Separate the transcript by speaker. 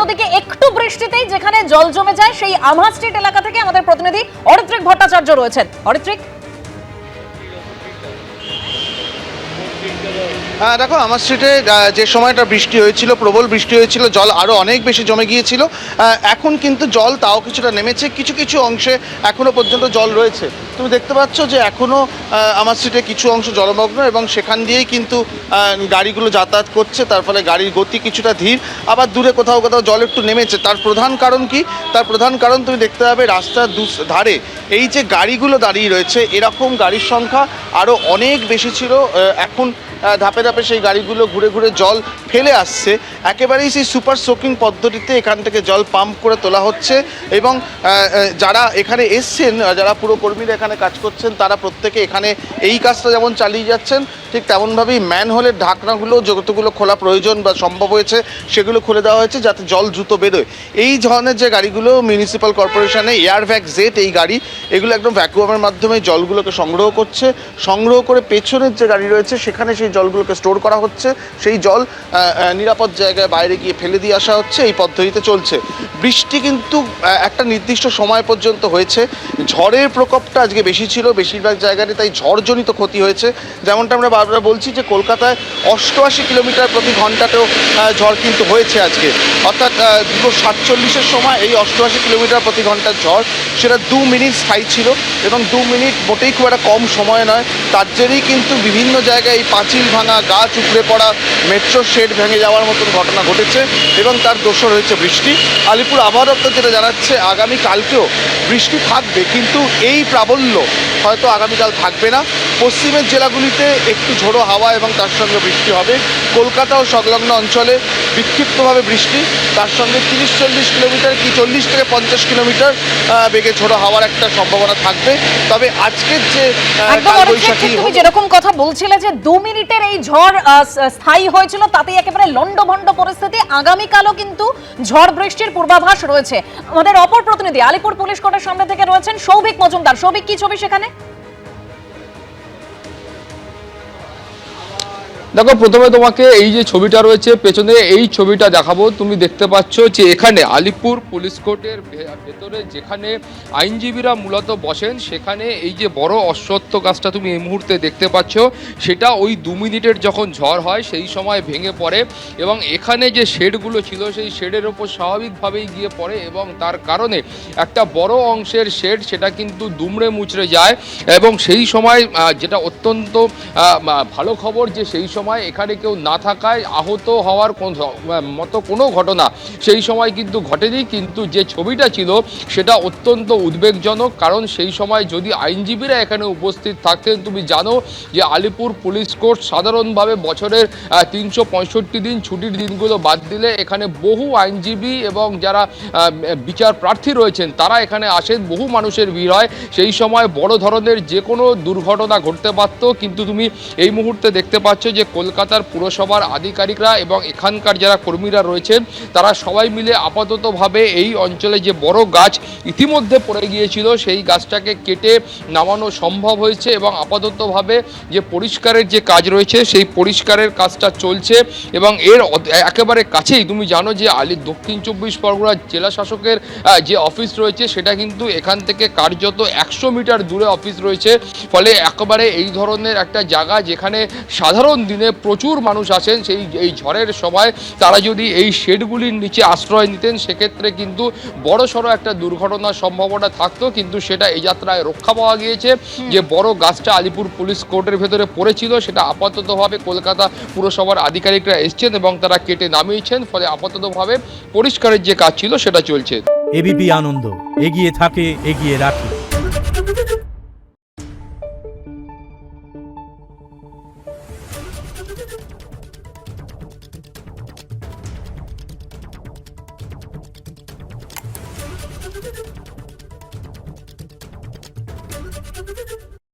Speaker 1: অন্যদিকে একটু বৃষ্টিতেই যেখানে জল জমে যায় সেই আমহা স্ট্রিট এলাকা থেকে আমাদের প্রতিনিধি অরিত্রিক ভট্টাচার্য রয়েছেন। অরিত্রিক,
Speaker 2: দেখো, আমার স্ট্রিটে যে সময়টা বৃষ্টি হয়েছিল, প্রবল বৃষ্টি হয়েছিল, জল আরও অনেক বেশি জমে গিয়েছিল। এখন কিন্তু জল তাও কিছুটা নেমেছে, কিছু কিছু অংশে এখনও পর্যন্ত জল রয়েছে। তুমি দেখতে পাচ্ছ যে এখনও আমার স্ট্রিটে কিছু অংশ জলমগ্ন এবং সেখান দিয়েই কিন্তু গাড়িগুলো যাতায়াত করছে, তার ফলে গাড়ির গতি কিছুটা ধীর। আবার দূরে কোথাও কোথাও জল একটু নেমেছে। তার প্রধান কারণ কি? তার প্রধান কারণ তুমি দেখতে পাবে রাস্তার ধারে এই যে গাড়িগুলো দাঁড়িয়ে রয়েছে, এরকম গাড়ির সংখ্যা আরও অনেক বেশি ছিল। এখন ধাপে ধাপে সেই গাড়িগুলো ঘুরে ঘুরে জল ফেলে আসছে। একেবারেই সেই সুপার সোকিং পদ্ধতিতে এখান থেকে জল পাম্প করে তোলা হচ্ছে এবং যারা এখানে এসছেন, যারা পুরো কর্মীরা এখানে কাজ করছেন, তারা প্রত্যেকে এখানে এই কাজটা যেমন চালিয়ে যাচ্ছেন, ঠিক তেমনভাবেই ম্যানহোলের ঢাকনাগুলো যতগুলো খোলা প্রয়োজন বা সম্ভব হয়েছে সেগুলো খুলে দেওয়া হয়েছে যাতে জল দ্রুত বেরোয়। এই ধরনের যে গাড়িগুলো মিউনিসিপ্যাল কর্পোরেশনে এয়ারভ্যাক জেট এই গাড়ি, এগুলো একদম ভ্যাকুয়ামের মাধ্যমে জলগুলোকে সংগ্রহ করছে। সংগ্রহ করে পেছনের যে গাড়ি রয়েছে সেখানে সেই জলগুলোকে স্টোর করা হচ্ছে। সেই জল নিরাপদ জায়গায় বাইরে গিয়ে ফেলে দিয়ে আসা হচ্ছে। এই পদ্ধতিতে চলছে। বৃষ্টি কিন্তু একটা নির্দিষ্ট সময় পর্যন্ত হয়েছে। ঝড়ের প্রকোপটা আজকে বেশি ছিল বেশিরভাগ জায়গাতে, তাই ঝড়জনিত ক্ষতি হয়েছে। যেমনটা আমরা বারবার বলছি যে কলকাতায় 88 কিলোমিটার প্রতি ঘন্টাতেও ঝড় কিন্তু হয়েছে আজকে, অর্থাৎ 2:47-এর সময় এই 88 কিলোমিটার প্রতি ঘন্টার ঝড়, সেটা 2 মিনিট স্থায়ী ছিল এবং 2 মিনিট মোটেই খুব একটা কম সময় নয়। তার জেরেই কিন্তু বিভিন্ন জায়গায় এই পাঁচিল ভাঙা, গাছ উপড়ে পড়া, মেট্রো শেড ভেঙে যাওয়ার মতন ঘটনা ঘটেছে এবং তার দোষর হয়েছে বৃষ্টি। আলিপুর আবহাওয়া দপ্তর যেটা জানাচ্ছে, আগামীকালকেও বৃষ্টি থাকবে, কিন্তু এই প্রাবল্য হয়তো আগামীকাল থাকবে না। পশ্চিমের জেলাগুলিতে একটু ঝোড়ো হাওয়া এবং তার সঙ্গে বৃষ্টি হবে। কলকাতা ও সংলগ্ন অঞ্চলে বিক্ষিপ্তভাবে বৃষ্টি, তার সঙ্গে 30-40 কিলোমিটার কি 40 থেকে 50 কিলোমিটার বেগে ঝোড়ো হাওয়ার একটা সম্ভাবনা থাকবে। তবে আজকের যে কালবৈশাখী,
Speaker 1: তুমি যেরকম কথা বলছিলে যে 2 মিনিটের এই ঝড় স্থায়ী হয়েছিল, তাতেই একেবারে লন্ডভন্ড পরিস্থিতি। আগামীকালও কিন্তু ঝড় বৃষ্টির পূর্বাভাস রয়েছে। আমাদের অপর প্রতিনিধি আলিপুর পুলিশ কোর্টের সামনে থেকে রয়েছেন সৌভিক মজুমদার। সৌভিক, কি ছবি সেখানে?
Speaker 3: দেখো, প্রথমে তোমাকে এই যে ছবিটা রয়েছে পেছনে, এই ছবিটা দেখাবো। তুমি দেখতে পাচ্ছ যে এখানে আলিপুর পুলিশ কোর্টের ভেতরে যেখানে আইনজীবীরা মূলত বসেন, সেখানে এই যে বড় অশ্বত্থ গাছটা তুমি এই মুহূর্তে দেখতে পাচ্ছ, সেটা ওই 2 মিনিটের যখন ঝড় হয় সেই সময় ভেঙে পড়ে এবং এখানে যে শেডগুলো ছিল সেই শেডের ওপর স্বাভাবিকভাবেই গিয়ে পড়ে এবং তার কারণে একটা বড় অংশের শেড সেটা কিন্তু দুমড়ে মুচড়ে যায়। এবং সেই সময় যেটা অত্যন্ত ভালো খবর যে সেই সময় এখানে কেউ না থাকায় আহত হওয়ার মতো কোনো ঘটনা সেই সময় কিন্তু ঘটেনি। কিন্তু যে ছবিটা ছিল সেটা অত্যন্ত উদ্বেগজনক, কারণ সেই সময় যদি আইনজীবীরা এখানে উপস্থিত থাকতেন, তুমি জানো যে আলিপুর পুলিশ কোর্ট সাধারণভাবে বছরের 365 দিন ছুটির দিনগুলো বাদ দিলে এখানে বহু আইনজীবী এবং যারা বিচার প্রার্থী রয়েছেন তারা এখানে আসেন, বহু মানুষের ভিড় হয়। সেই সময় বড় ধরনের যে কোনো দুর্ঘটনা ঘটতে পারত। কিন্তু তুমি এই মুহূর্তে দেখতে পাচ্ছ যে কলকাতার পুরসভার আধিকারিকরা এবং এখানকার যারা কর্মীরা রয়েছেন তারা সবাই মিলে আপাততভাবে এই অঞ্চলে যে বড় গাছ ইতিমধ্যে পড়ে গিয়েছিল সেই গাছটাকে কেটে নামানো সম্ভব হয়েছে এবং আপাততভাবে যে পরিষ্কারের যে কাজ রয়েছে সেই পরিষ্কারের কাজটা চলছে। এবং এর একেবারে কাছেই তুমি জানো যে দক্ষিণ 24 পরগনা জেলা শাসকের যে অফিস রয়েছে সেটা কিন্তু এখান থেকে কার্যত 100 মিটার দূরে অফিস রয়েছে। ফলে একেবারে এই ধরনের একটা জায়গা যেখানে সাধারণ দিনে প্রচুর মানুষ আসেন, এই ঝড়ের সময় তারা যদি এই শেডগুলির নিচে আশ্রয় নিতেন সেক্ষেত্রে কিন্তু বড় সড়ো একটা দুর্ঘটনার সম্ভাবনা থাকতো। কিন্তু সেটা এই যাত্রায় রক্ষা পাওয়া গিয়েছে। যে বড় গাছটা আলিপুর পুলিশ কোর্টের ভেতরে পড়েছিল সেটা আপাততভাবে কলকাতা পুরসভার আধিকারিকরা এসছেন এবং তারা কেটে নামিয়েছেন। ফলে আপাততভাবে পরিষ্কারের যে কাজ ছিল সেটা চলছে।
Speaker 4: এবিপি আনন্দ, এগিয়ে থাকে, এগিয়ে রাখে।
Speaker 5: Thank you.